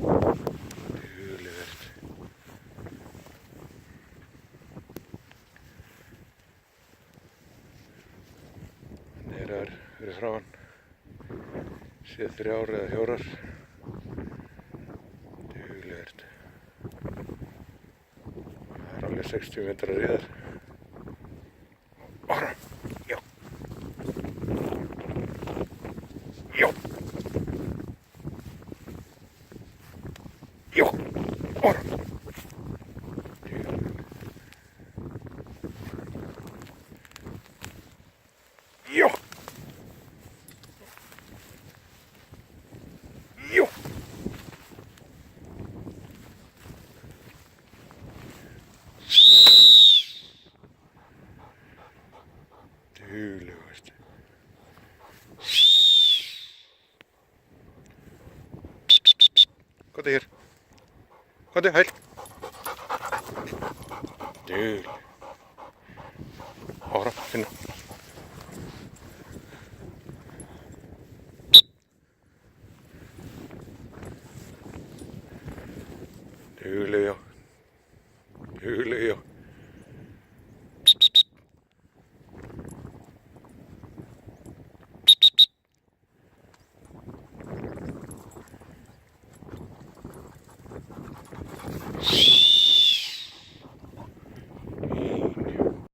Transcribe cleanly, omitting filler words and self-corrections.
Tyylivästi. Neðar fyrir framann. Séð 3 eða 4. Tyylivästi. Það er alveg 60 metrar í þar. Ára! Já! Já! Já! Ára! Já! Já! Tyylivästi. Komdu hér. Komdu, hæl. Tyyli. Ára, finna. Tyyli, já. Tyyli, já.